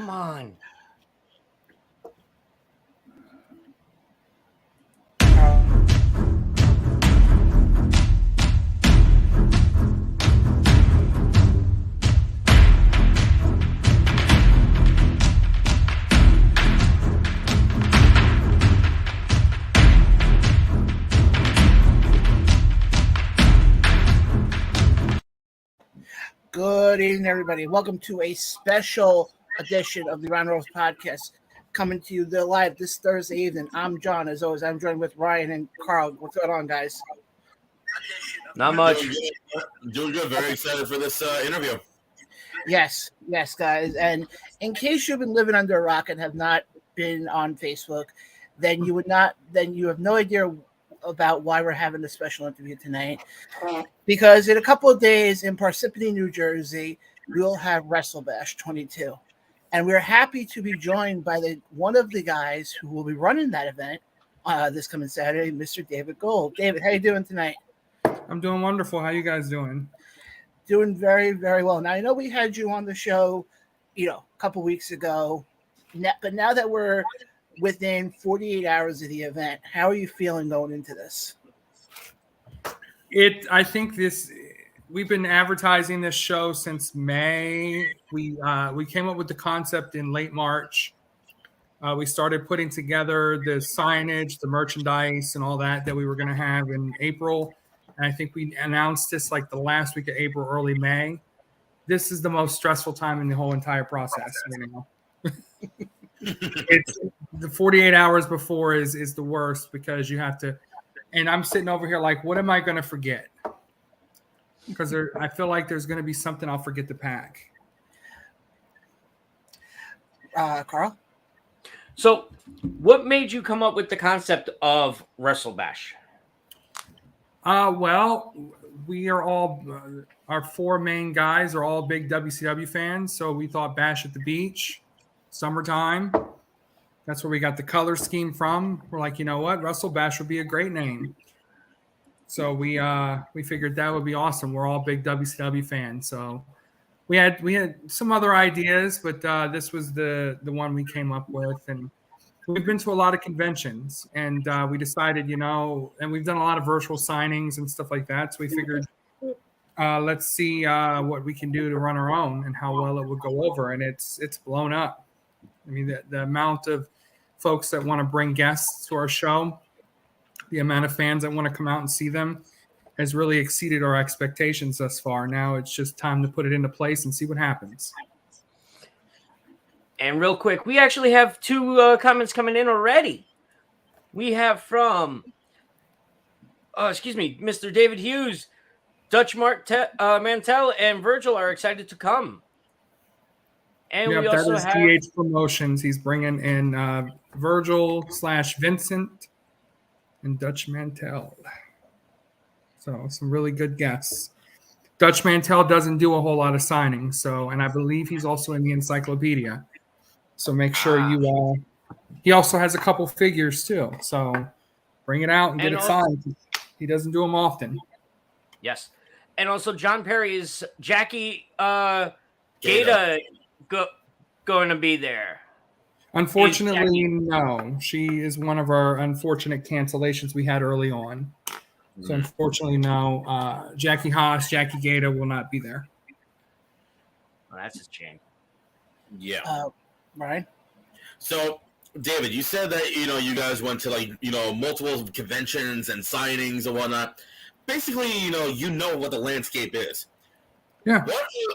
Come on. Good evening, everybody. Welcome to a special edition of the Ron Rose Podcast, coming to you live this Thursday evening. I'm John, as always. I'm joined with Ryan and Carl. What's going on, guys? Not much. Doing good. Very excited for this interview. Yes, guys. And in case you've been living under a rock and have not been on Facebook, then you have no idea about why we're having a special interview tonight. Because in a couple of days in Parsippany, New Jersey, we'll have Wrestle Bash 22. And we're happy to be joined by one of the guys who will be running that event this coming Saturday, Mr. David Gold. David, how you doing tonight? I'm doing wonderful. How you guys doing? Doing very, very well. Now, I know we had you on the show, a couple weeks ago, but now that we're within 48 hours of the event, how are you feeling going into this? I think we've been advertising this show since May. We came up with the concept in late March. We started putting together the signage, the merchandise, and all that we were going to have in April. And I think we announced this like the last week of April, early May. This is the most stressful time in the whole entire process. It's the 48 hours before is the worst because you have to. And I'm sitting over here like, what am I going to forget? Because I feel like there's going to be something I'll forget to pack. Carl? So, what made you come up with the concept of Wrestle Bash? Well, we are all, our four main guys are all big WCW fans. So we thought Bash at the Beach, summertime. That's where we got the color scheme from. We're like, you know what? Wrestle Bash would be a great name. So we figured that would be awesome. We're all big WCW fans. So we had some other ideas, but this was the one we came up with. And we've been to a lot of conventions, and we decided, and we've done a lot of virtual signings and stuff like that. So we figured, let's see what we can do to run our own and how well it would go over. And it's blown up. I mean, the amount of folks that want to bring guests to our show, the amount of fans that want to come out and see them has really exceeded our expectations thus far. Now it's just time to put it into place and see what happens. And real quick, we actually have two comments coming in already. We have from, Mr. David Hughes, Dutch Mantel, and Virgil are excited to come. And we also that is have DH Promotions. He's bringing in Virgil/Vincent and Dutch Mantel. So some really good guests. Dutch Mantel doesn't do a whole lot of signings, and I believe he's also in the encyclopedia. So make sure he also has a couple figures too. So bring it out and get it signed. He doesn't do them often. Yes. And also John Perry's Jackie Gata going to be there. Unfortunately, no. She is one of our unfortunate cancellations we had early on. So unfortunately, no. Jackie Haas, Jackie Gata will not be there. Well, that's a shame. Yeah. Right. So, David, you said that, you guys went to multiple conventions and signings and whatnot. Basically, you know what the landscape is. Yeah.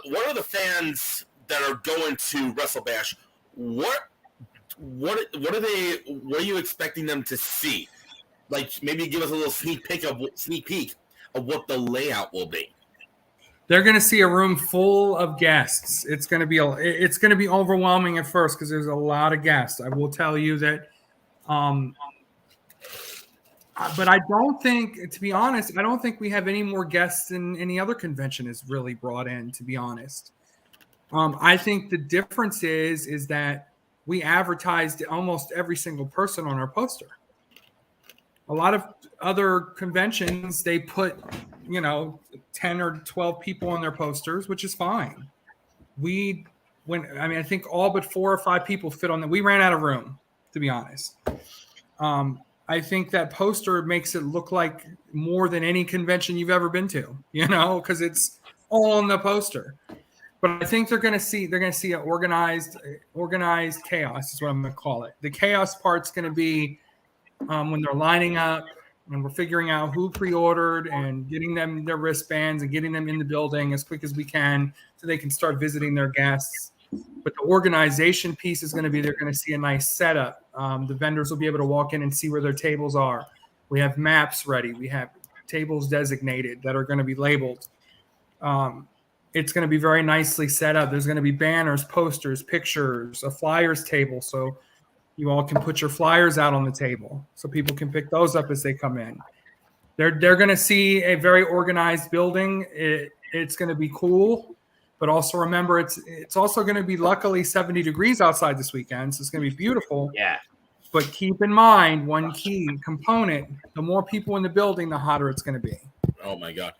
What are the fans that are going to Wrestle Bash? What are you expecting them to see? Like, maybe give us a little sneak peek of what the layout will be. They're going to see a room full of guests. It's going to be overwhelming at first because there's a lot of guests. I will tell you that. But I don't think, to be honest, I don't think we have any more guests than any other convention has really brought in, to be honest. I think the difference is that we advertised almost every single person on our poster. A lot of other conventions, they put, 10 or 12 people on their posters, which is fine. We I think all but 4 or 5 people fit on that. We ran out of room, to be honest. I think that poster makes it look like more than any convention you've ever been to, because it's all on the poster. But I think they're going to see an organized chaos is what I'm going to call it. The chaos part's going to be when they're lining up and we're figuring out who pre-ordered and getting them their wristbands and getting them in the building as quick as we can so they can start visiting their guests. But the organization piece is going to be they're going to see a nice setup. The vendors will be able to walk in and see where their tables are. We have maps ready. We have tables designated that are going to be labeled. It's going to be very nicely set up. There's going to be banners, posters, pictures, a flyers table. So you all can put your flyers out on the table so people can pick those up as they come in. They're going to see a very organized building. It's going to be cool, but also remember it's also going to be luckily 70 degrees outside this weekend. So it's going to be beautiful. Yeah. But keep in mind one key component, the more people in the building, the hotter it's going to be. Oh my God.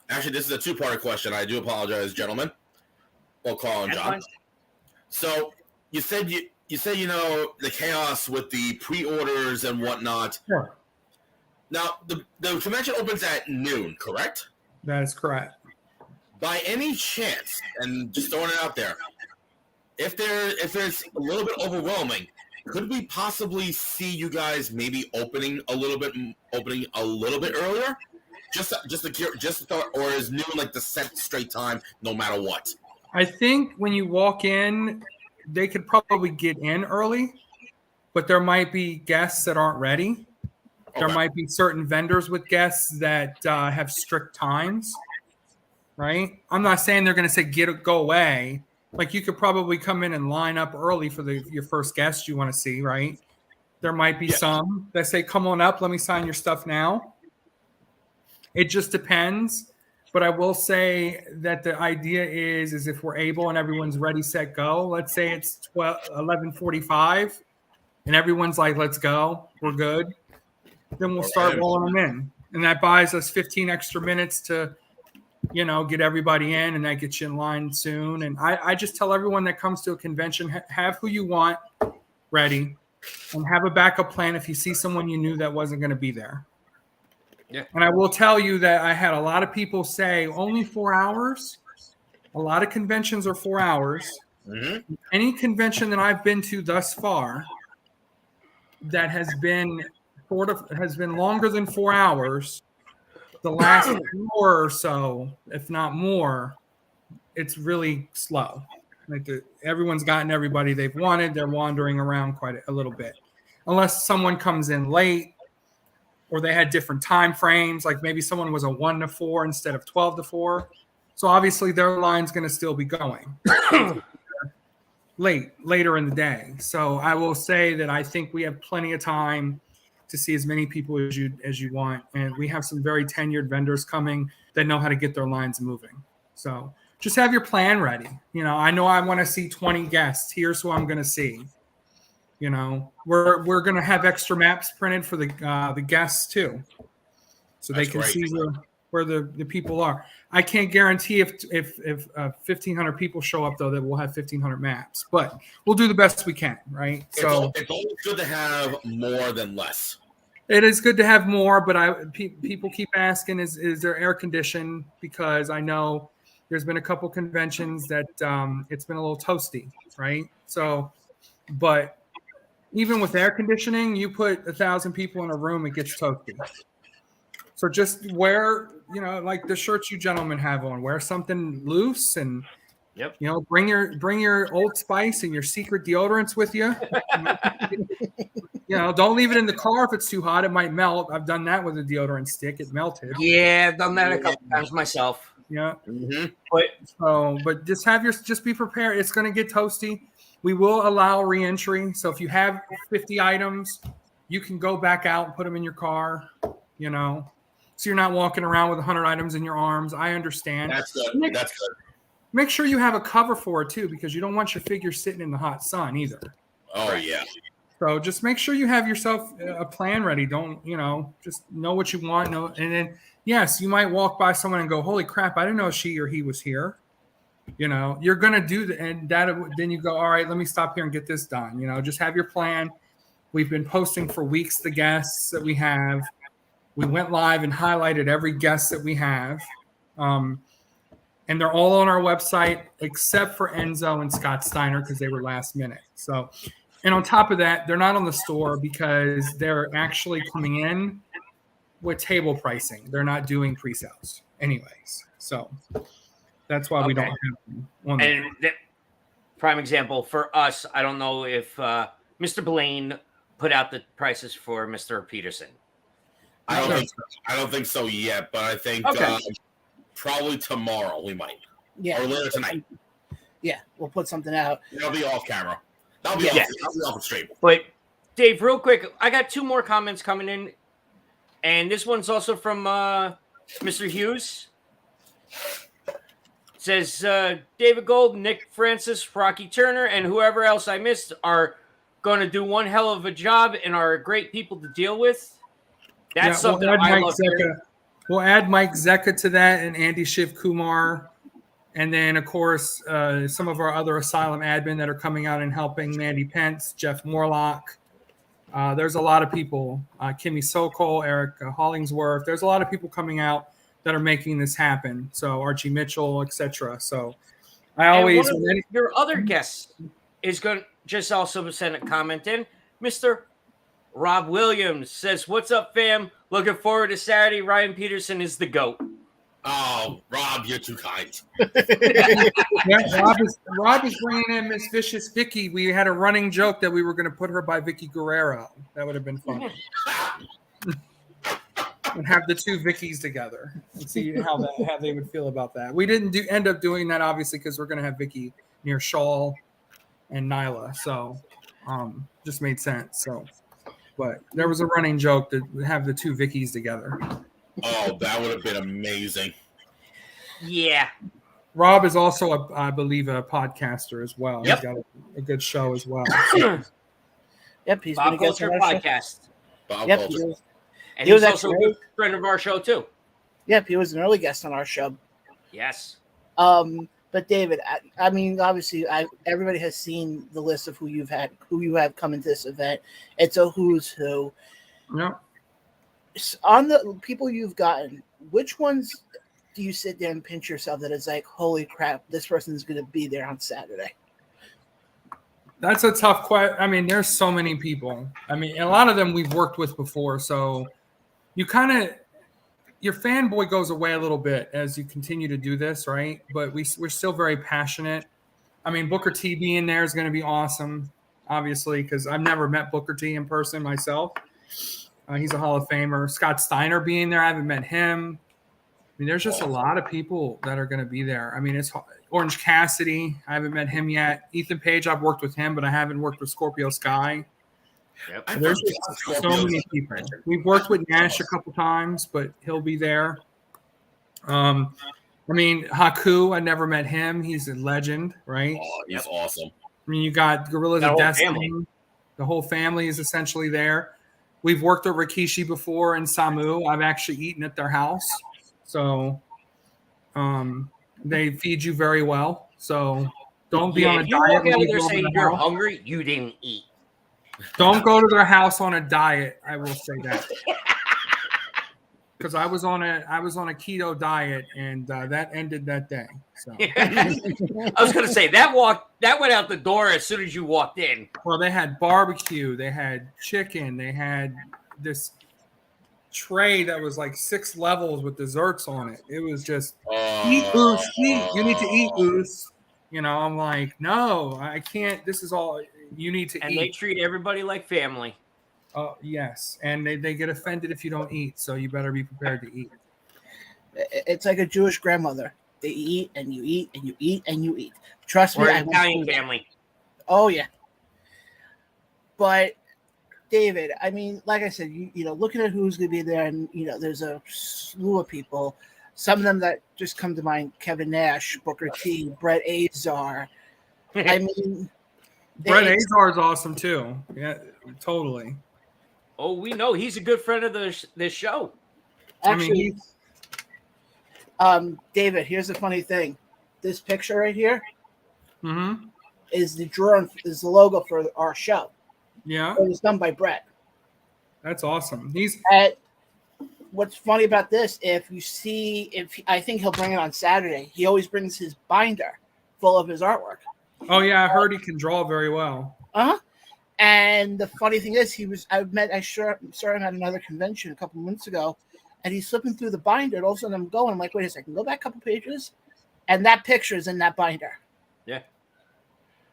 Actually, this is a two-part question. I do apologize, gentlemen. Well, Carl and John. So you said the chaos with the pre-orders and whatnot. Sure. Now the convention opens at noon, correct? That is correct. By any chance, and just throwing it out there, if it's a little bit overwhelming, could we possibly see you guys maybe opening a little bit earlier? Or is noon like the set straight time no matter what? I think when you walk in, they could probably get in early, but there might be guests that aren't ready. Okay. There might be certain vendors with guests that have strict times, right? I'm not saying they're going to say go away. Like you could probably come in and line up early for your first guest you want to see, right? There might be some that say, come on up, let me sign your stuff now. It just depends. But I will say that the idea is if we're able and everyone's ready, set, go. Let's say it's 11:45 and everyone's like, let's go. We're good. Then we'll start rolling them in. And that buys us 15 extra minutes to, get everybody in, and that gets you in line soon. And I just tell everyone that comes to a convention, have who you want ready and have a backup plan if you see someone you knew that wasn't going to be there. Yeah. And I will tell you that I had a lot of people say only 4 hours. A lot of conventions are 4 hours. Mm-hmm. Any convention that I've been to thus far that has been longer than 4 hours, the last hour or so, if not more, it's really slow. Like everyone's gotten everybody they've wanted. They're wandering around quite a little bit, unless someone comes in late. Or they had different time frames, like maybe someone was a 1 to 4 instead of 12 to 4. So obviously their line's going to still be going later in the day. So I will say that I think we have plenty of time to see as many people as you want, and we have some very tenured vendors coming that know how to get their lines moving. So just have your plan ready. I know I want to see 20 guests. Here's who I'm going to see. We're going to have extra maps printed for the guests too, so they can see where the people are. I can't guarantee if 1,500 people show up though that we'll have 1,500 maps, but we'll do the best we can, right? So it's always good to have more than less. It is good to have more, but people keep asking, is there air conditioned? Because I know there's been a couple conventions that it's been a little toasty, right? So, but even with air conditioning, you put 1,000 people in a room, it gets toasty. So just wear, like the shirts you gentlemen have on, wear something loose and, bring your Old Spice and your secret deodorants with you. Don't leave it in the car if it's too hot. It might melt. I've done that with a deodorant stick. It melted. Yeah, I've done that a couple times myself. Yeah. Mm-hmm. But just be prepared. It's going to get toasty. We will allow re-entry. So if you have 50 items, you can go back out and put them in your car, so you're not walking around with 100 items in your arms. I understand. That's good. That's good. Make sure you have a cover for it too, because you don't want your figure sitting in the hot sun either. Oh, yeah. So just make sure you have yourself a plan ready. Don't, just know what you want. And then, yes, you might walk by someone and go, holy crap, I didn't know she or he was here. You know, you're going to do that. And then you go, all right, let me stop here and get this done. You know, just have your plan. We've been posting for weeks the guests that we have. We went live and highlighted every guest that we have. And they're all on our website except for Enzo and Scott Steiner because they were last minute. So, and on top of that, they're not on the store because they're actually coming in with table pricing. They're not doing pre-sales anyways. So that's why we don't have them on and prime example for us, I don't know if Mr. Blaine put out the prices for Mr. Peterson. I don't think so yet, but I think probably tomorrow we might. Yeah. Or later tonight. Yeah, we'll put something out. It'll be off camera. That'll be off the stream. But Dave, real quick, I got 2 more comments coming in. And this one's also from Mr. Hughes. It says David Gold, Nick Francis, Rocky Turner, and whoever else I missed are going to do one hell of a job and are great people to deal with. That's something I love hearing. We'll add Mike Zecca to that and Andy Shiv Kumar. And then, of course, some of our other Asylum admin that are coming out and helping, Mandy Pence, Jeff Morlock. There's a lot of people, Kimmy Sokol, Eric Hollingsworth. There's a lot of people coming out that are making this happen. So Archie Mitchell, etc. So I always your other guest is going to just also send a comment in. Mr. Rob Williams says, "What's up, fam? Looking forward to Saturday. Ryan Peterson is the GOAT." Oh, Rob, you're too kind. Rob is bringing in Miss Vicious Vicky. We had a running joke that we were going to put her by Vicky Guerrero. That would have been fun. And have the 2 Vickies together and see how they would feel about that. We didn't end up doing that, obviously, because we're going to have Vicky near Shawl and Nyla. So just made sense. So, but there was a running joke to have the 2 Vickies together. Oh, that would have been amazing. Yeah. Rob is also, I believe, a podcaster as well. Yep. He's got a good show as well. Yep, he's Bob been a guest Culture on our podcast. Bob Yep, Culture. And he's also a good friend of our show, too. Yep, he was an early guest on our show. Yes. But David, I mean, obviously, everybody has seen the list of who you have come into this event. It's a who's who. Yep. On the people you've gotten, which ones do you sit there and pinch yourself that it's like, holy crap, this person's going to be there on Saturday? That's a tough question. I mean, there's so many people. I mean, a lot of them we've worked with before. So you kind of, your fanboy goes away a little bit as you continue to do this, right? But we're still very passionate. I mean, Booker T being there is going to be awesome, obviously, because I've never met Booker T in person myself. He's a Hall of Famer. Scott Steiner being there, I haven't met him. I mean, there's just a lot of people that are going to be there. I mean, it's Orange Cassidy. I haven't met him yet. Ethan Page, I've worked with him, but I haven't worked with Scorpio Sky. Yep. So there's just so many people. We've worked with Nash a couple times, but he'll be there. I mean, Haku, I never met him. He's a legend, right? Oh, he's awesome. I mean, you got Gorillas of Destiny. The whole family is essentially there. We've worked with Rikishi before in Samu. I've actually eaten at their house. So they feed you very well. So don't be on a diet. If you say you're hungry, you didn't eat. Don't go to their house on a diet. I will say that. Because I was on a keto diet and that ended that day. So I was going to say that went out the door as soon as you walked in. Well, they had barbecue, they had chicken, they had this tray that was like 6 levels with desserts on it. It was just eat, Oos, eat. You need to eat, Oos. You know, I'm like, no, I can't. This is all you need to eat. And they treat everybody like family. Oh, yes. And they get offended if you don't eat. So you better be prepared to eat. It's like a Jewish grandmother. They eat and you eat and you eat and you eat. Trust me. We're an Italian family. Oh, yeah. But, David, I mean, like I said, you know, looking at who's going to be there, and, you know, there's a slew of people. Some of them that just come to mind, Kevin Nash, Booker T, Brett Azar. I mean... Brett Azar is awesome, too. Yeah, totally. Oh, we know he's a good friend of this show. Actually, David, here's the funny thing. this picture right here Mm-hmm. is the logo for our show. Yeah, It was done by Brett. that's awesome. And what's funny about this, I think he'll bring it on Saturday. He always brings his binder full of his artwork. Oh yeah, I heard he can draw very well. And the funny thing is, I saw him at another convention a couple months ago, and he's flipping through the binder, and all of a sudden I'm like, wait a second, go back a couple pages, and that picture is in that binder. Yeah.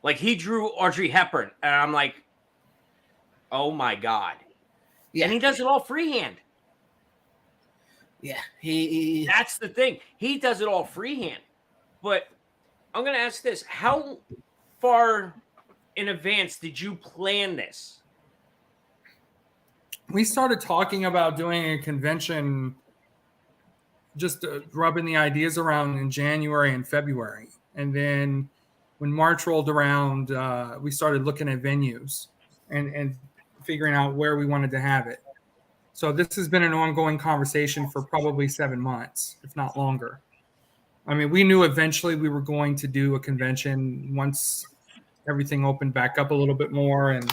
Like he drew Audrey Hepburn, and I'm like, oh my God. Yeah. And he does it all freehand. Yeah. That's the thing. He does it all freehand. But I'm going to ask this. How far in advance did you plan this? We started talking about doing a convention, just rubbing the ideas around in January and February. And then when March rolled around, we started looking at venues and figuring out where we wanted to have it. So this has been an ongoing conversation for probably 7 months, if not longer. I mean, we knew eventually we were going to do a convention once everything opened back up a little bit more, and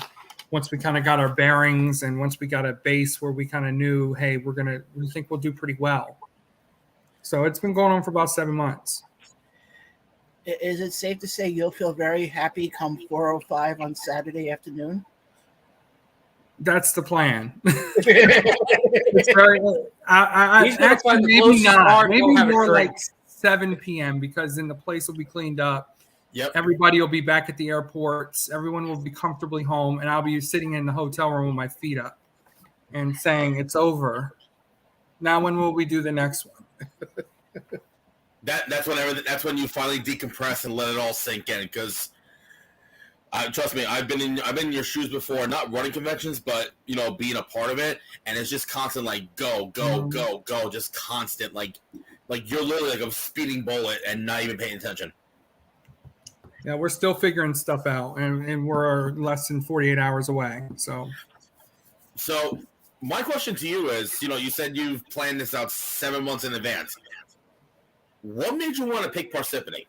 once we kind of got our bearings, and once we got a base where we kind of knew, hey, we think we'll do pretty well. So it's been going on for about 7 months. Is it safe to say you'll feel very happy come 4:05 on Saturday afternoon? That's the plan. It's very. He's gonna Actually, find the maybe closest not. bar, Maybe go have a more drink. like 7 p.m. because then the place will be cleaned up. Yep. Everybody will be back at the airports. Everyone will be comfortably home, and I'll be sitting in the hotel room with my feet up and saying, "It's over. Now, when will we do the next one?" That's when you finally decompress and let it all sink in. Because trust me, I've been in your shoes before, not running conventions, but being a part of it, and it's just constant, like go, just constant, like you're literally like a speeding bullet and not even paying attention. Yeah, we're still figuring stuff out, and we're less than 48 hours away. So my question to you is, you said you've planned this out 7 months in advance. What made you want to pick Parsippany?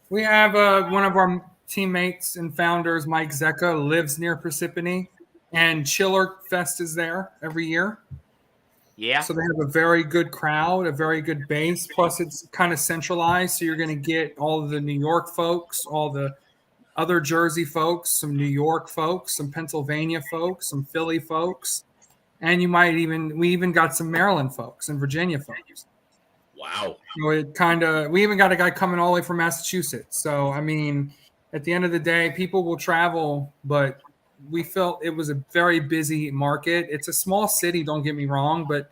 we have one of our teammates and founders, Mike Zecca, lives near Parsippany, and Chiller Fest is there every year. Yeah. So they have a very good crowd, a very good base. Plus, it's kind of centralized, so you're going to get all of the New York folks, all the other Jersey folks, some New York folks, some Pennsylvania folks, some Philly folks, and we even got some Maryland folks and Virginia folks. Wow. So we even got a guy coming all the way from Massachusetts. So, I mean, at the end of the day, people will travel, but we felt it was a very busy market. It's a small city, don't get me wrong, but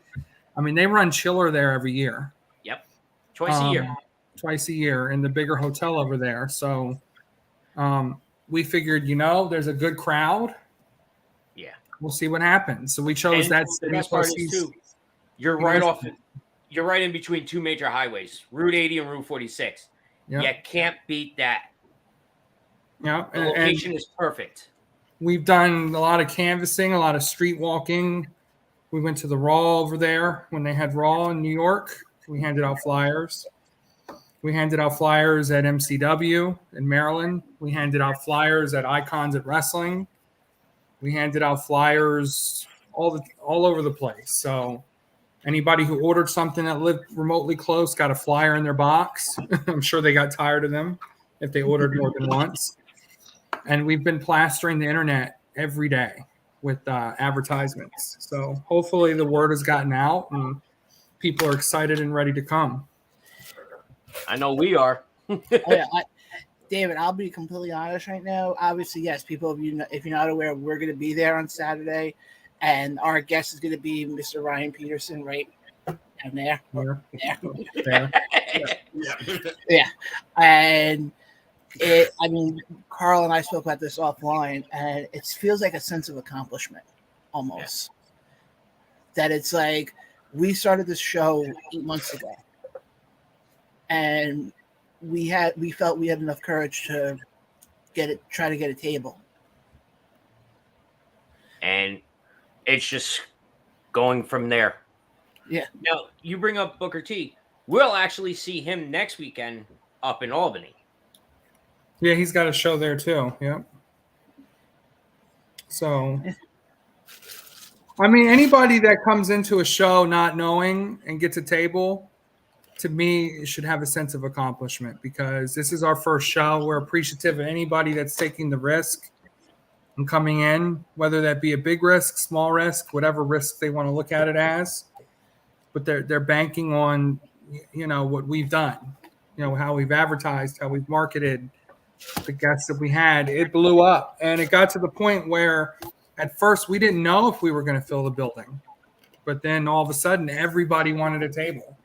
I mean, they run Chiller there every year. Yep. Twice a year in the bigger hotel over there. So we figured, there's a good crowd. Yeah. We'll see what happens. So we chose that The city. best part is too, you're right in between two major highways, Route 80 and Route 46. Yeah. You can't beat that. Yeah. The location is perfect. We've done a lot of canvassing, a lot of street walking. We went to the Raw over there when they had Raw in New York. We handed out flyers. We handed out flyers at MCW in Maryland. We handed out flyers at Icons at Wrestling. We handed out flyers all over the place. So anybody who ordered something that lived remotely close got a flyer in their box. I'm sure they got tired of them if they ordered more than once. And we've been plastering the internet every day with advertisements. So hopefully the word has gotten out and people are excited and ready to come. I know we are. David, I'll be completely honest right now. Obviously, yes, people, if you're not aware, we're going to be there on Saturday, and our guest is going to be Mr. Ryan Peterson, right down there. Yeah. And Carl and I spoke about this offline, and it feels like a sense of accomplishment, almost. Yeah. That it's like we started this show 8 months ago, and we felt we had enough courage to try to get a table. And it's just going from there. Yeah. Now, you bring up Booker T. we'll actually see him next weekend up in Albany. Yeah, he's got a show there too. Yep. So, I mean, anybody that comes into a show not knowing and gets a table, to me, should have a sense of accomplishment because this is our first show. We're appreciative of anybody that's taking the risk and coming in, whether that be a big risk, small risk, whatever risk they want to look at it as. But they're banking on, what we've done, how we've advertised, how we've marketed, the guests that we had. It blew up, and it got to the point where at first we didn't know if we were going to fill the building, but then all of a sudden everybody wanted a table,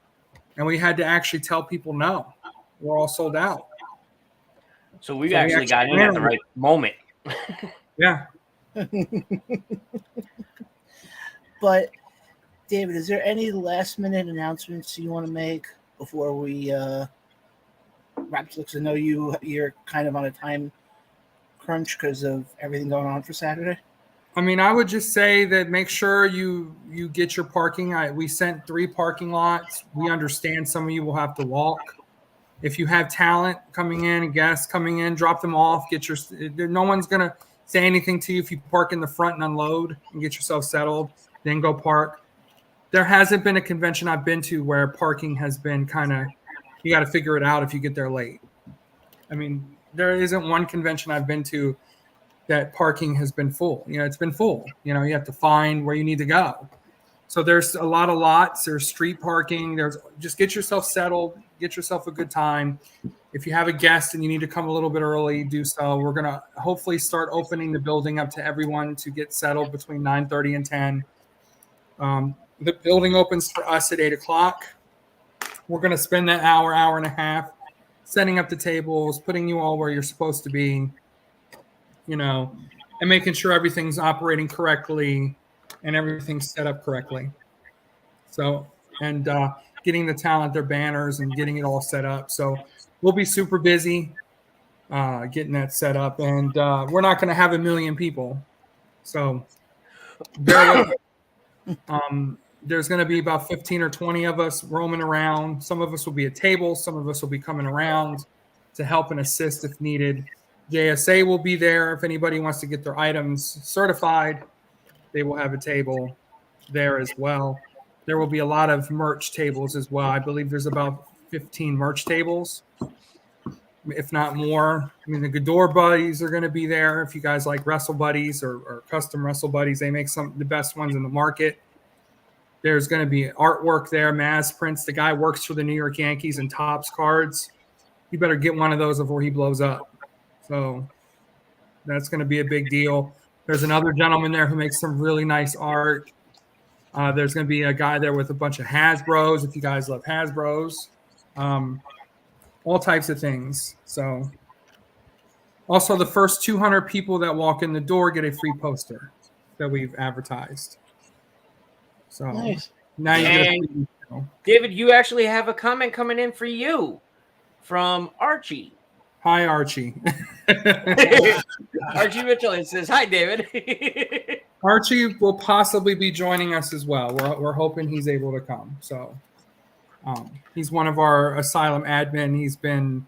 and we had to actually tell people no, we're all sold out. So we actually got in at the right moment. Yeah. But David, is there any last minute announcements you want to make before we wrap? Because I know you're kind of on a time crunch because of everything going on for Saturday. I mean, I would just say that make sure you get your parking. We sent 3 parking lots. We understand some of you will have to walk. If you have talent coming in and guests coming in, drop them off. No one's gonna say anything to you if you park in the front and unload and get yourself settled. Then go park. There hasn't been a convention I've been to where parking has been you got to figure it out if you get there late. I mean, there isn't one convention I've been to that parking has been full. It's been full. You have to find where you need to go. So there's a lot of lots. There's street parking. Just get yourself settled. Get yourself a good time. If you have a guest and you need to come a little bit early, do so. We're going to hopefully start opening the building up to everyone to get settled between 9:30 and 10. The building opens for us at 8 o'clock. We're going to spend that hour and a half setting up the tables, putting you all where you're supposed to be, and making sure everything's operating correctly and everything's set up correctly. So, and getting the talent their banners and getting it all set up. So we'll be super busy getting that set up. And we're not going to have 1 million people. So bear with there's going to be about 15 or 20 of us roaming around. Some of us will be at tables. Some of us will be coming around to help and assist if needed. JSA will be there. If anybody wants to get their items certified, they will have a table there as well. There will be a lot of merch tables as well. I believe there's about 15 merch tables, if not more. I mean, the Gador Buddies are going to be there. If you guys like Wrestle Buddies or custom Wrestle Buddies, they make some of the best ones in the market. There's going to be artwork there, Maz prints. The guy works for the New York Yankees and Topps cards. You better get one of those before he blows up. So that's going to be a big deal. There's another gentleman there who makes some really nice art. There's going to be a guy there with a bunch of Hasbros, if you guys love Hasbros. All types of things. So also the first 200 people that walk in the door get a free poster that we've advertised. So nice. Now you get a free, David, you actually have a comment coming in for you from Archie. Hi, Archie. Archie Mitchell, it says, hi, David. Archie will possibly be joining us as well. We're hoping he's able to come. So he's one of our Asylum admin. He's been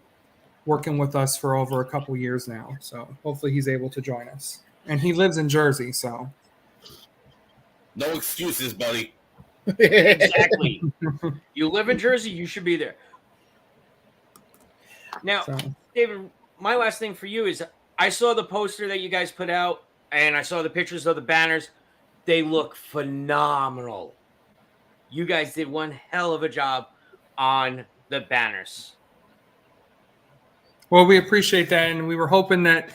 working with us for over a couple years now. So hopefully he's able to join us. And he lives in Jersey, so. No excuses, buddy. Exactly. You live in Jersey, you should be there. Now, David, my last thing for you is I saw the poster that you guys put out, and I saw the pictures of the banners. They look phenomenal. You guys did one hell of a job on the banners. Well, we appreciate that, and we were hoping that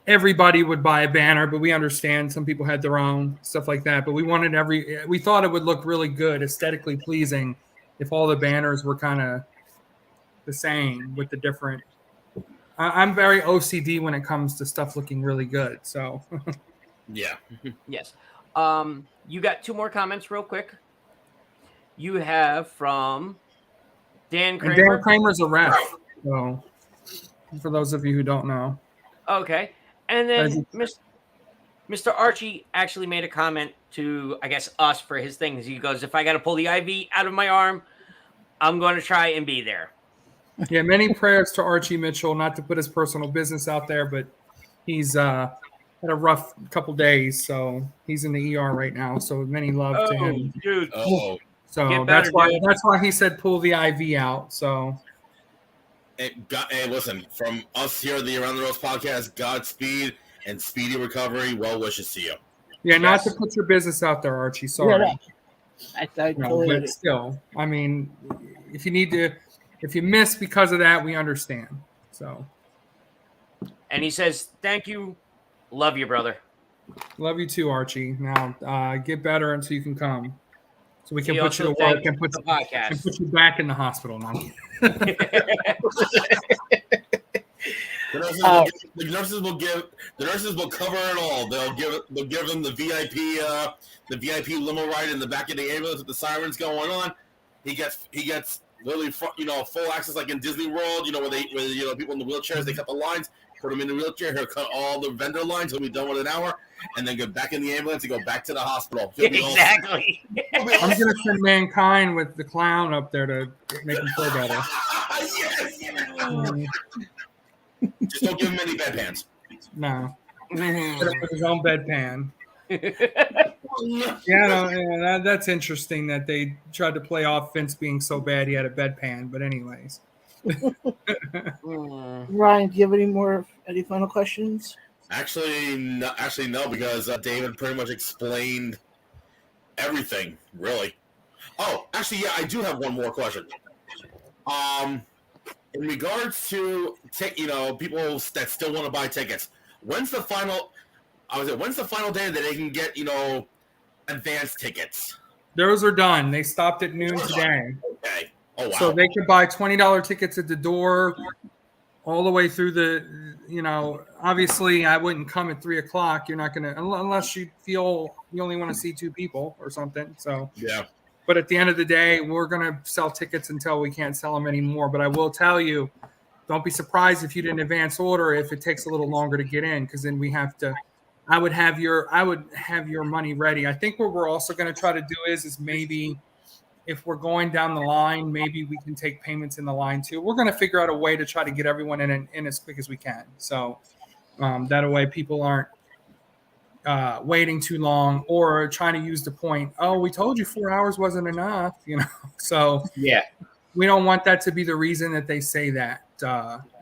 everybody would buy a banner, but we understand some people had their own, stuff like that. But we thought it would look really good, aesthetically pleasing, if all the banners were kind of the same with the different. I'm very OCD when it comes to stuff looking really good. So, yeah. Yes. You got 2 more comments real quick. You have from Dan Kramer. And Dan Kramer's a ref. So, for those of you who don't know. Okay. And then Mr. Archie actually made a comment to, I guess, us for his things. He goes, if I got to pull the IV out of my arm, I'm going to try and be there. Yeah, many prayers to Archie Mitchell, not to put his personal business out there, but he's had a rough couple days, so he's in the ER right now. So many love to him. Dude. Oh, So Get better, dude. that's why he said pull the IV out. So hey, listen, from us here at the Around the Rose podcast, Godspeed and speedy recovery. Well wishes to you. yeah, not Yes. to put your business out there, Archie. Sorry. Yeah, I No, totally but still, I mean, if you miss because of that, we understand. So And he says, thank you. Love you, brother. love you too, Archie. Now get better until you can come, so we can He put you also to work thanked and put the podcast. you back in the hospital now. The nurses will cover it all. They'll give them the VIP limo ride in the back of the ambulance with the sirens going on. He gets literally full access like in Disney World. Where people in the wheelchairs, they cut the lines, put him in the wheelchair. He'll cut all the vendor lines. He'll be done with an hour, and then get back in the ambulance and go back to the hospital. Exactly. I'm gonna send Mankind with the clown up there to make him feel better. Yes. Just don't give him any bedpans. No, put him with his own bedpan. Yeah, that's interesting that they tried to play off Vince being so bad he had a bedpan. But anyways, Ryan, do you have any final questions? Actually, no, because David pretty much explained everything, really. Oh, actually, yeah, I do have one more question. In regards to people that still want to buy tickets, when's the final day that they can get advance tickets? those are done. They stopped at noon today. Okay. Oh wow. So they could buy $20 tickets at the door, all the way through the. Obviously, I wouldn't come at 3:00. You're not gonna unless you feel you only want to see 2 people or something. So yeah. But at the end of the day, we're going to sell tickets until we can't sell them anymore. But I will tell you, don't be surprised if you didn't advance order if it takes a little longer to get in, because then we have to. I would have your money ready. I think what we're also going to try to do is maybe if we're going down the line, maybe we can take payments in the line too. We're going to figure out a way to try to get everyone in as quick as we can. So that way people aren't waiting too long or trying to use the point, oh, we told you 4 hours wasn't enough, So Yeah. we don't want that to be the reason that they say that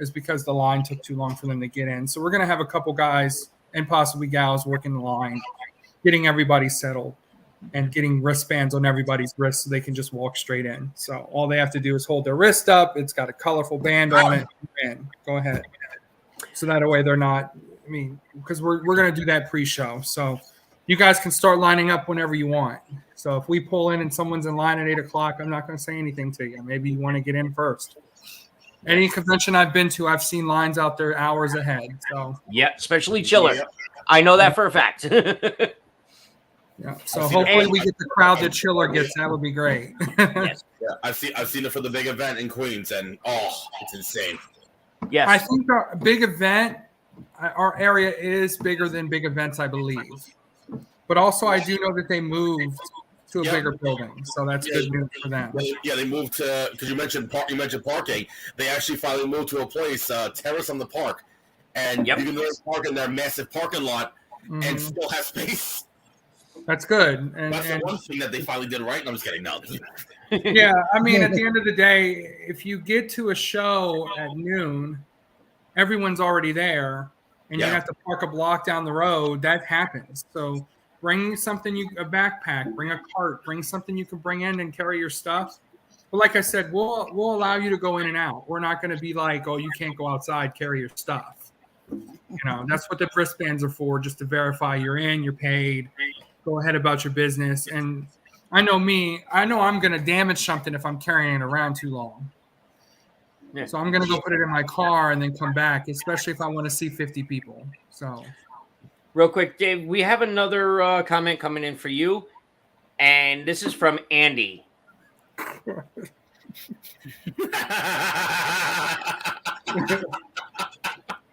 is because the line took too long for them to get in. So we're going to have a couple guys and possibly gals working the line, getting everybody settled and getting wristbands on everybody's wrists so they can just walk straight in. So all they have to do is hold their wrist up. It's got a colorful band on it. And go ahead. So that way they're not, because we're going to do that pre-show. So you guys can start lining up whenever you want. So if we pull in and someone's in line at 8:00, I'm not going to say anything to you. Maybe you want to get in first. Any convention I've been to, I've seen lines out there hours ahead. So yeah, especially Chiller. Yeah. I know that for a fact. Yeah. So hopefully we get the crowd that Chiller gets. That would be great. Yes. Yeah, I've seen it for the big event in Queens, and it's insane. Yes. I think our big event, our area is bigger than big events, I believe. But also, I do know that they moved to a bigger building, so that's good news for them. Yeah, they moved to, because you mentioned parking. They actually finally moved to a place, Terrace on the Park, and you can park in their massive parking lot and still have space. That's good. That's the one thing that they finally did right. And I'm just kidding. No. Yeah, at the end of the day, if you get to a show at noon, everyone's already there, and you have to park a block down the road. That happens. So bring something, a backpack, bring a cart, bring something you can bring in and carry your stuff. But like I said, we'll allow you to go in and out. We're not going to be like, oh, you can't go outside, carry your stuff. That's what the wristbands are for, just to verify you're in, you're paid. Go ahead about your business. And I know I'm going to damage something if I'm carrying it around too long. Yeah. So I'm going to go put it in my car and then come back, especially if I want to see 50 people. So real quick, Dave, we have another comment coming in for you. And this is from Andy.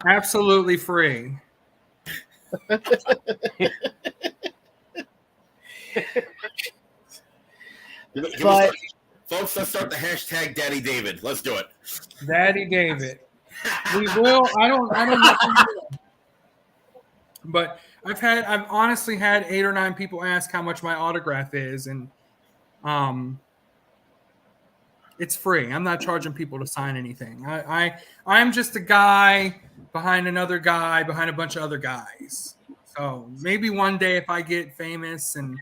Absolutely free. Folks, Folks, let's start the hashtag Daddy David. Let's do it. Daddy David. We will. I don't know. But I've honestly had 8 or 9 people ask how much my autograph is, and it's free. I'm not charging people to sign anything. I'm just a guy behind another guy behind a bunch of other guys. So maybe one day if I get famous and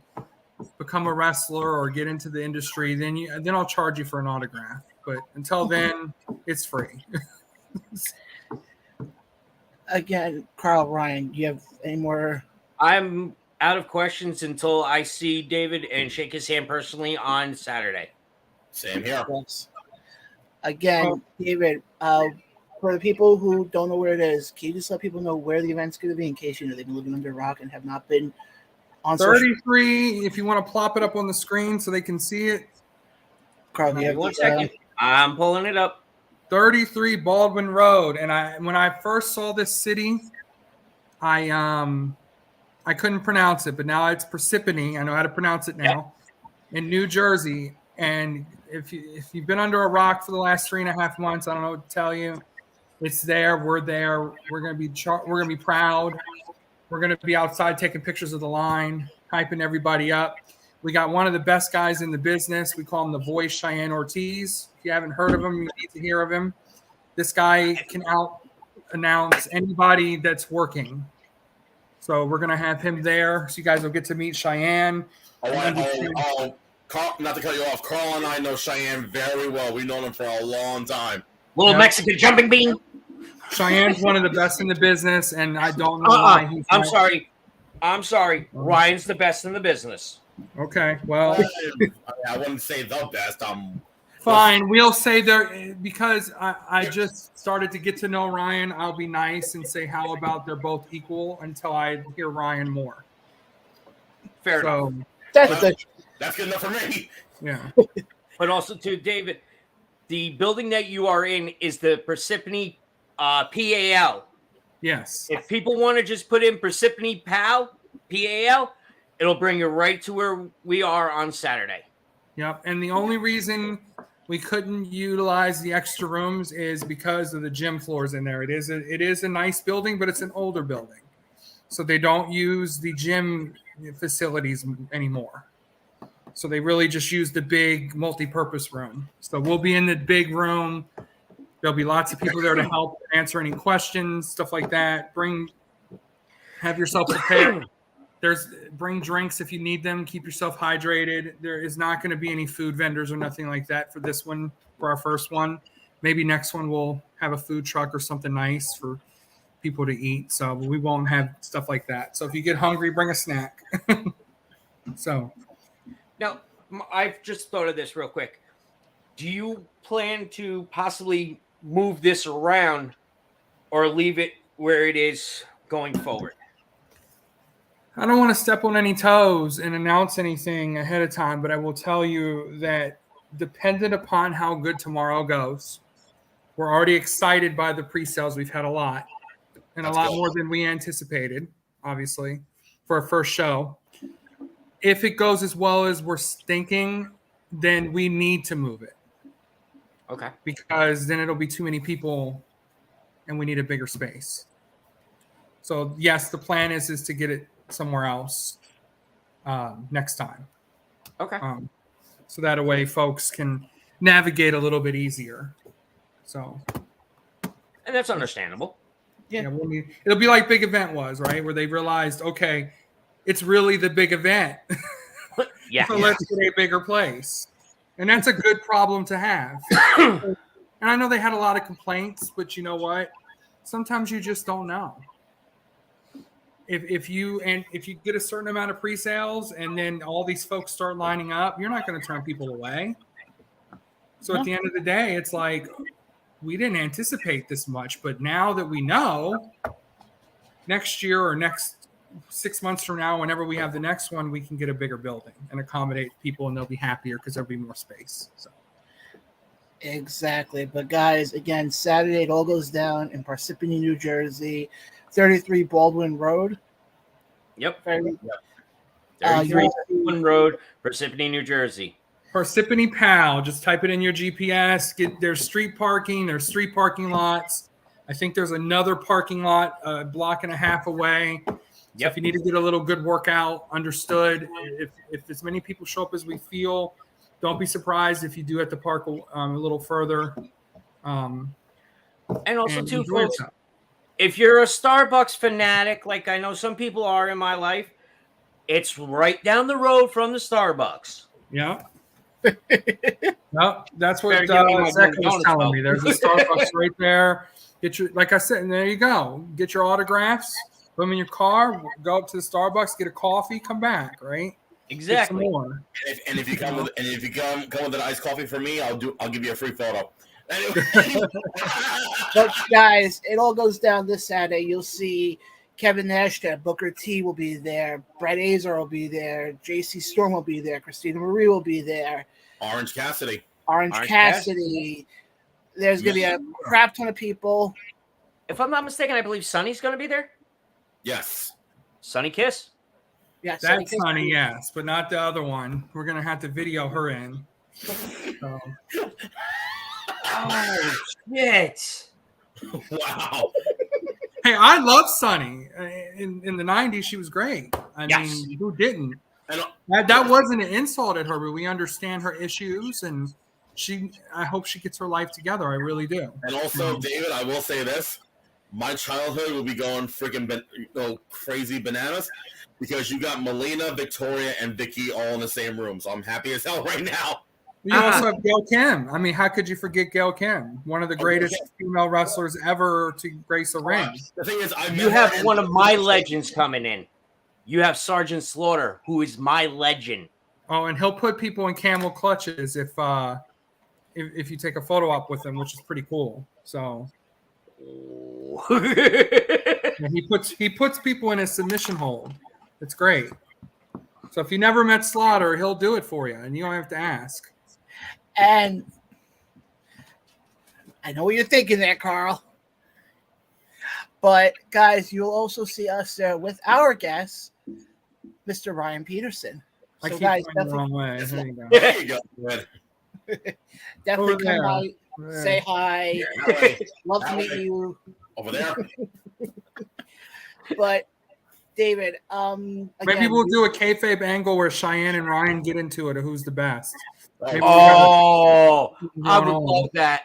become a wrestler or get into the industry, then I'll charge you for an autograph. But until then, it's free. Again, Carl, Ryan, do you have any more? I'm out of questions until I see David and shake his hand personally on Saturday. Same here. Yes. Again, David, for the people who don't know where it is, can you just let people know where the event's going to be in case they've been living under a rock and have not been on 33, if you want to plop it up on the screen so they can see it. Carl, do you have 1 second. I'm pulling it up. 33 Baldwin Road. And when I first saw this city, I couldn't pronounce it, but now it's Parsippany. I know how to pronounce it now. In New Jersey. And if you've been under a rock for the last 3.5 months, I don't know what to tell you. It's there. We're there. We're gonna be proud. We're gonna be outside taking pictures of the line, hyping everybody up. We got one of the best guys in the business. We call him the Voice, Cheyenne Ortiz. If you haven't heard of him, you need to hear of him. This guy can out-announce anybody that's working. So we're gonna have him there, so you guys will get to meet Cheyenne. Carl, not to cut you off, Carl and I know Cheyenne very well. We've known him for a long time. Little Mexican jumping bean. Cheyenne's one of the best in the business, and I don't know why he's I'm sorry. Ryan's the best in the business. Okay, well, I wouldn't say the best. fine. We'll say there because I just started to get to know Ryan. I'll be nice and say how about they're both equal until I hear Ryan more. Fair enough. That's good enough for me. Yeah. But also to David, the building that you are in is the Parsippany PAL. Yes. If people want to just put in Parsippany PAL, it'll bring you right to where we are on Saturday. Yep. And the only reason we couldn't utilize the extra rooms is because of the gym floors in there. It is a nice building, but it's an older building. So they don't use the gym facilities anymore. So they really just use the big multi-purpose room. So we'll be in the big room. There'll be lots of people there to help answer any questions, stuff like that. Have yourself prepared. Bring drinks if you need them. Keep yourself hydrated. There is not going to be any food vendors or nothing like that for this one, for our first one. Maybe next one we'll have a food truck or something nice for people to eat. So we won't have stuff like that. So if you get hungry, bring a snack. So. Now, I've just thought of this real quick. Do you plan to possibly move this around or leave it where it is going forward? I don't want to step on any toes and announce anything ahead of time, but I will tell you that dependent upon how good tomorrow goes, we're already excited by the pre-sales. We've had a lot, and That's a lot more than we anticipated, obviously, for our first show. If it goes as well as we're thinking, then we need to move it. Okay. Because then it'll be too many people and we need a bigger space. So, yes, the plan is to get it somewhere else next time. Okay. So that way folks can navigate a little bit easier. So. And that's understandable. Yeah, it'll be like Big Event was, right? Where they realized, okay, it's really the big event. Yeah. So let's get a bigger place. And that's a good problem to have. And I know they had a lot of complaints, but you know what? Sometimes you just don't know. If you get a certain amount of pre-sales and then all these folks start lining up, you're not going to turn people away. So at the end of the day, it's like, we didn't anticipate this much, but now that we know, next year or next 6 months from now, whenever we have the next one, we can get a bigger building and accommodate people, and they'll be happier because there'll be more space. So. Exactly. But guys, again, Saturday it all goes down in Parsippany, New Jersey, 33 Baldwin Road. Yep. 33 Baldwin Road, Parsippany, New Jersey. Parsippany Pal. Just type it in your GPS. There's street parking. There's street parking lots. I think there's another parking lot a block and a half away. So if you need to get a little good workout, understood. If as many people show up as we feel, don't be surprised if you do have to park a little further. And also, too, enjoy folks, yourself. if you're a Starbucks fanatic, like I know some people are in my life, it's right down the road from the Starbucks. Yeah. No, that's what Better give me my Zach was donuts, telling though. me. There's a Starbucks right there. Get your, like I said, and there you go. Get your autographs. Put them in your car. Go up to the Starbucks. Get a coffee. Come back. Right. Exactly. Get some more. And if you come with an iced coffee for me, I'll give you a free photo. Anyway. But guys, it all goes down this Saturday. You'll see Kevin Nash there, Booker T will be there, Brett Azar will be there, JC Storm will be there, Christina Marie will be there, Orange Cassidy. Orange Cassidy. There's going to be a crap ton of people. If I'm not mistaken, I believe Sonny's going to be there. Yes. Sonny Kiss. Yeah, That's funny, yes, but not the other one. We're going to have to video her in. So. Oh, shit. Wow. Hey, I love Sunny. In the 90s, she was great. I Yes. mean, who didn't? And, That wasn't an insult at her, but we understand her issues, and I hope she gets her life together. I really do. and also, David, I will say this. My childhood will be going freaking crazy bananas because you got Melina, Victoria, and Vicky all in the same room. So I'm happy as hell right now. You also have Gail Kim. I mean, how could you forget Gail Kim? One of the greatest female wrestlers ever to grace a ring. The thing is, You have one of my legends coming in. You have Sergeant Slaughter, who is my legend. Oh, and he'll put people in camel clutches if you take a photo op with him, which is pretty cool. So and he puts people in a submission hold. It's great. So if you never met Slaughter, he'll do it for you, and you don't have to ask. And I know what you're thinking there, Carl. But guys, you'll also see us there with our guest, Mr. Ryan Peterson. I So keep guys, going the wrong way. There you go. There you go. Good. definitely Over come there. by, say hi. Yeah, that way. Love to That meet way. you. Over there. But David, Maybe again, we'll do a kayfabe angle where Cheyenne and Ryan get into it of who's the best. Maybe Oh, I would No. love that.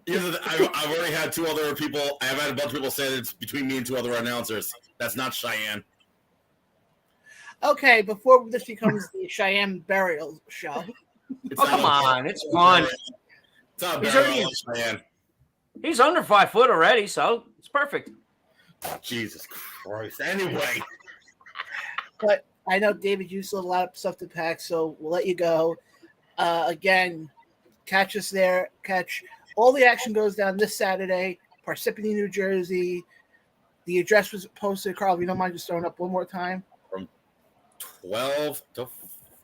I've already had two other people. I've had a bunch of people say that it's between me and two other announcers. That's not Cheyenne. okay, before this becomes the Cheyenne burial show, It's Oh, not come a- on. It's fun. It's not a He's burial, already- it's Cheyenne. He's under 5 foot already, so it's perfect. Jesus Christ. Anyway. but I know David, you still have a lot of stuff to pack, so we'll let you go. Again, catch us there. All the action goes down this Saturday, Parsippany, New Jersey. The address was posted. Carl, if you don't mind just throwing up one more time. 12 to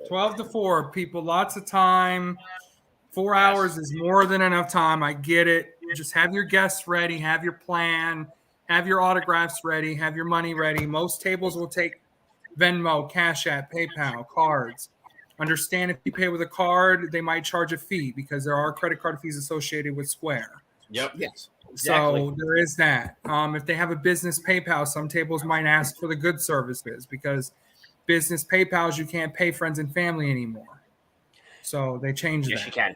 12 to 4, people. Lots of time. 4 hours is more than enough time. I get it. Just have your guests ready. Have your plan. Have your autographs ready. Have your money ready. Most tables will take Venmo, Cash App, PayPal, cards. Understand if you pay with a card, they might charge a fee because there are credit card fees associated with Square. Yep. Yes. Exactly. So there is that. If they have a business PayPal, some tables might ask for the good services because business PayPals, you can't pay friends and family anymore. So they changed Yes, that. you can.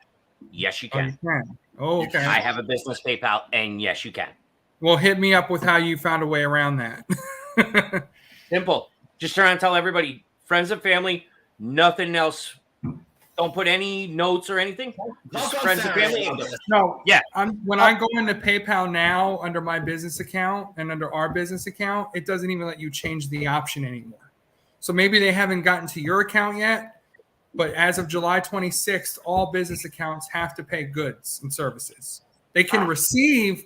Yes, you Oh, you can. can. Oh, okay. I have a business PayPal, and yes, you can. Well, hit me up with how you found a way around that. Simple. Just try and tell everybody, friends and family, nothing else. Don't put any notes or anything. Just Talk on friends and Saturday. family. No, Yeah. When I go into PayPal now under my business account and under our business account, it doesn't even let you change the option anymore. So maybe they haven't gotten to your account yet, but as of July 26th, all business accounts have to pay goods and services. They can receive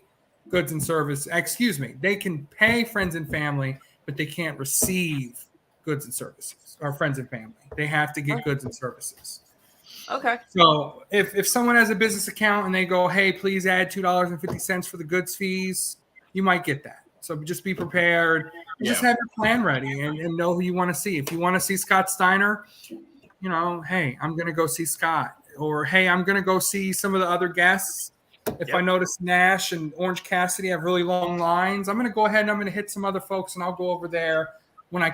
goods and service. Excuse me. They can pay friends and family, but they can't receive goods and services or friends and family. They have to get goods and services. Okay. So if someone has a business account and they go, hey, please add $2.50 for the goods fees, you might get that. So just be prepared. And Just have your plan ready and know who you want to see. If you want to see Scott Steiner, you know, hey, I'm going to go see Scott, or hey, I'm going to go see some of the other guests. If I notice Nash and Orange Cassidy have really long lines, I'm going to go ahead and I'm going to hit some other folks, and I'll go over there when I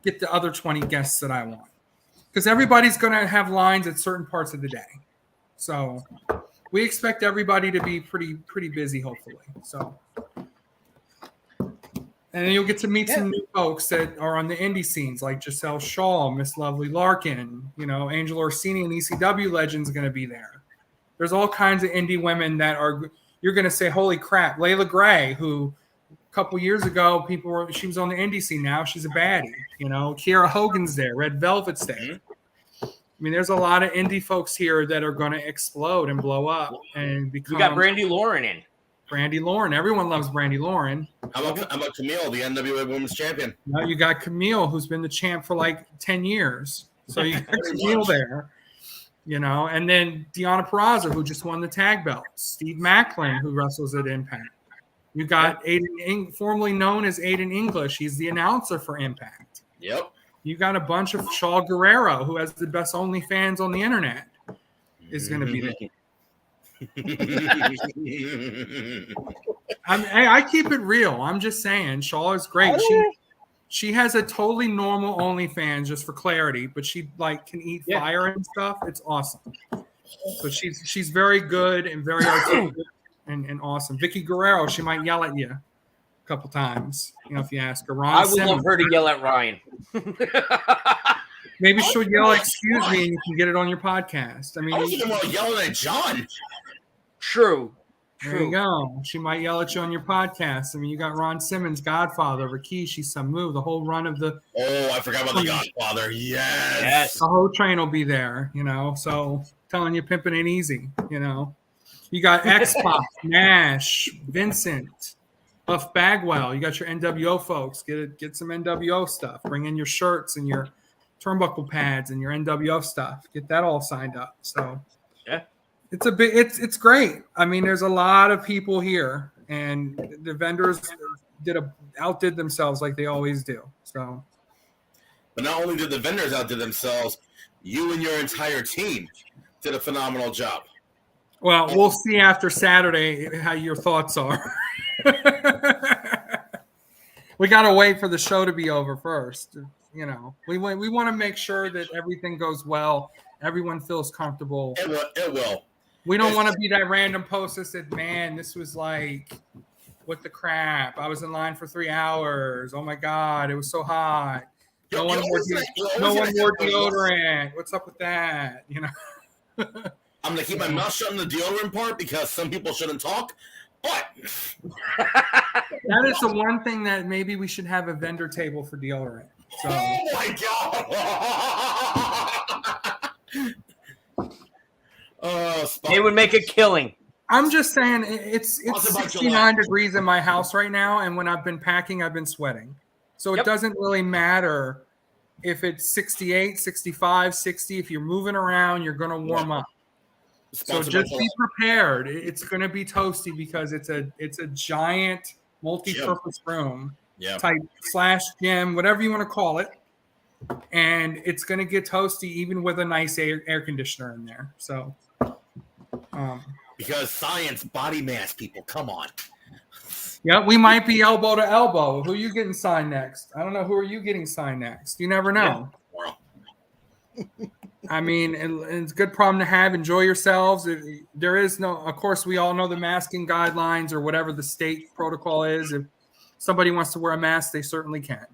get the other 20 guests that I want. Because everybody's going to have lines at certain parts of the day. So we expect everybody to be pretty busy, hopefully. So, and then you'll get to meet some new folks that are on the indie scenes, like Giselle Shaw, Miss Lovely Larkin, you know, Angel Orsini and ECW Legends going to be there. There's all kinds of indie women that you're going to say, holy crap. Layla Gray, who a couple years ago, she was on the indie scene. Now she's a baddie. You know, Kiera Hogan's there. Red Velvet's there. Mm-hmm. I mean, there's a lot of indie folks here that are going to explode and blow up and become. We got Brandy Lauren in. Brandy Lauren. Everyone loves Brandy Lauren. How about Camille, the NWA Women's Champion? Now you got Camille, who's been the champ for like 10 years. So you got Camille there. You know, and then Deonna Purrazzo, who just won the tag belt. Steve Macklin, who wrestles at Impact. You got Aiden, formerly known as Aiden English. He's the announcer for Impact. Yep. You got a bunch of Shaw Guerrero, who has the best OnlyFans on the internet, is going to be there. I keep it real. I'm just saying, Shaw is great. She has a totally normal OnlyFans, just for clarity, but she like can eat fire and stuff. It's awesome. So she's very good and very articulate and awesome. Vicky Guerrero, she might yell at you a couple times, you know, if you ask her. I would love her to yell at Ryan. Maybe she'll yell, "Excuse me," and you can get it on your podcast. I mean, I was even more yelling at John. True. There you go. She might yell at you on your podcast. I mean, you got Ron Simmons, Godfather, Rikishi, Samu, the whole run of the. Oh, I forgot about the Godfather. Yes. The whole train will be there, you know. So telling you, pimping ain't easy, you know. You got X-Pac, Nash, Vincent, Buff Bagwell. You got your NWO folks. Get some NWO stuff. Bring in your shirts and your turnbuckle pads and your NWO stuff. Get that all signed up. So yeah. It's great. I mean, there's a lot of people here, and the vendors outdid themselves like they always do. So, but not only did the vendors outdid themselves, you and your entire team did a phenomenal job. Well, we'll see after Saturday how your thoughts are. We got to wait for the show to be over first. You know, we want to make sure that everything goes well. Everyone feels comfortable. It will. We don't want to be that random post that said, man, this was like, what the crap? I was in line for 3 hours. Oh, my God. It was so hot. No one wore deodorant. What's up with that? You know? I'm going to keep my mouth shut on the deodorant part because some people shouldn't talk. But that is the one thing that maybe we should have a vendor table for deodorant. So. Oh, my God. They would make a killing. I'm just saying it's 69 degrees in my house right now, and when I've been packing, I've been sweating. So it doesn't really matter if it's 68, 65, 60. If you're moving around, you're going to warm up. So just be prepared. It's going to be toasty because it's a giant multi-purpose room type / gym, whatever you want to call it. And it's going to get toasty even with a nice air conditioner in there. So, because science, body mass, people, come on. Yeah, we might be elbow to elbow. Who are you getting signed next? I don't know. Who are you getting signed next? You never know. Yeah. I mean, it's a good problem to have. Enjoy yourselves. There is no, of course, we all know the masking guidelines or whatever the state protocol is. If somebody wants to wear a mask, they certainly can.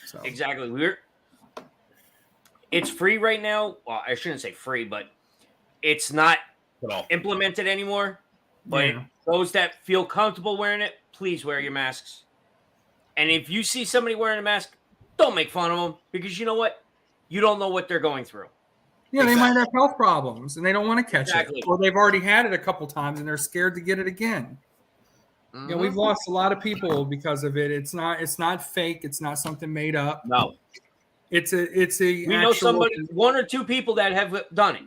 So. Exactly. It's free right now. Well, I shouldn't say free, but it's not implemented anymore. But those that feel comfortable wearing it, please wear your masks. And if you see somebody wearing a mask, don't make fun of them because you know what? You don't know what they're going through. Yeah, they might have health problems and they don't want to catch it. Or they've already had it a couple times and they're scared to get it again. Mm-hmm. You know, we've lost a lot of people because of it. It's not fake. It's not something made up. No. It's a. We know somebody, one or two people that have done it.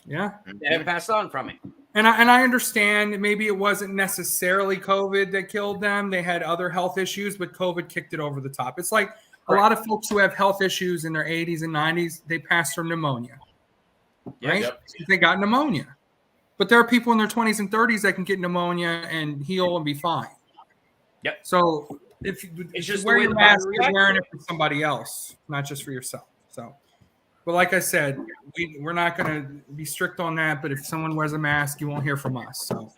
Yeah, that have passed on from it. And I understand maybe it wasn't necessarily COVID that killed them. They had other health issues, but COVID kicked it over the top. It's like a lot of folks who have health issues in their 80s and 90s, they pass from pneumonia, right? Yep. They got pneumonia. But there are people in their 20s and 30s that can get pneumonia and heal and be fine. Yep. So if you wear your mask, you're wearing it for somebody else, not just for yourself. So, but like I said, we're not going to be strict on that. But if someone wears a mask, you won't hear from us. So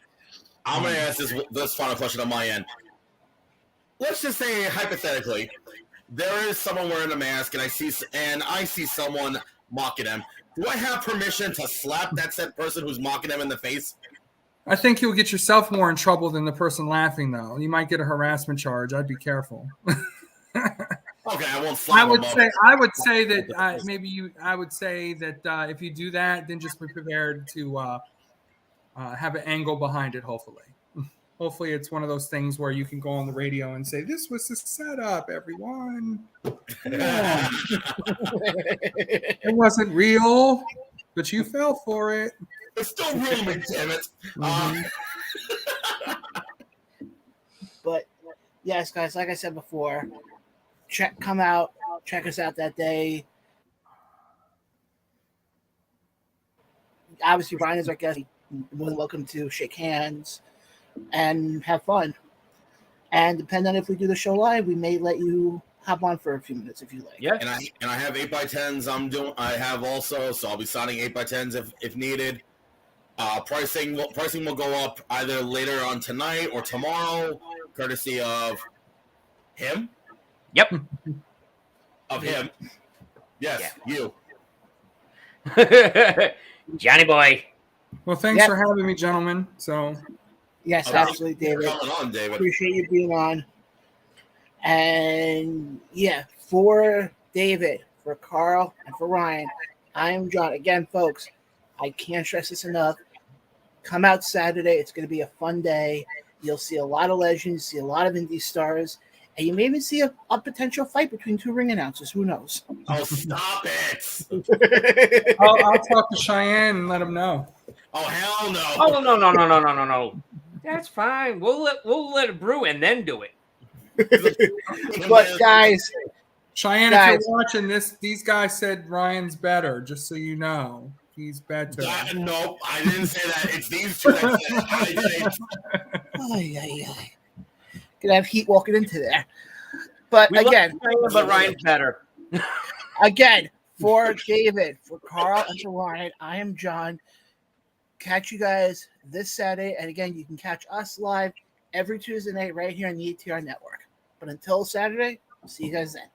I'm going to ask this final question on my end. Let's just say hypothetically, there is someone wearing a mask, and I see someone mocking them. Do I have permission to slap that said person who's mocking them in the face? I think you'll get yourself more in trouble than the person laughing, though. You might get a harassment charge. I'd be careful. Okay, I won't slap them up. I would say that if you do that, then just be prepared to have an angle behind it. Hopefully, it's one of those things where you can go on the radio and say, "This was the setup, everyone." It wasn't real, but you fell for it. It's still real, damn it. But yes, guys, like I said before, come out, check us out that day. Obviously, Ryan is our guest. You're more than welcome to shake hands and have fun. And depending on if we do the show live, we may let you hop on for a few minutes if you like. Yeah. And I have 8x10s. I have also, so I'll be signing 8x10s if needed. Pricing will go up either later on tonight or tomorrow, courtesy of him. Yep. Of him. Yes, you. Johnny boy. Well, thanks for having me, gentlemen. So, yes, absolutely, David. Coming on, David. Appreciate you being on. And yeah, for David, for Carl, and for Ryan, I am John. Again, folks, I can't stress this enough. Come out Saturday. It's going to be a fun day. You'll see a lot of legends, see a lot of indie stars, and you may even see a potential fight between two ring announcers. Who knows? Oh, stop it! I'll talk to Cheyenne and let him know. Oh, hell no! Oh no! That's fine. We'll let it brew and then do it. But guys, Cheyenne, if you're watching this, these guys said Ryan's better. Just so you know, he's better. Nope, I didn't say that. It's these two that said it. Gonna have heat walking into there. But again, but Ryan's better. Again, for David, for Carl, and for Ryan, I am John. Catch you guys this Saturday, and again, you can catch us live every Tuesday night right here on the ATR Network. But until Saturday, I'll see you guys then.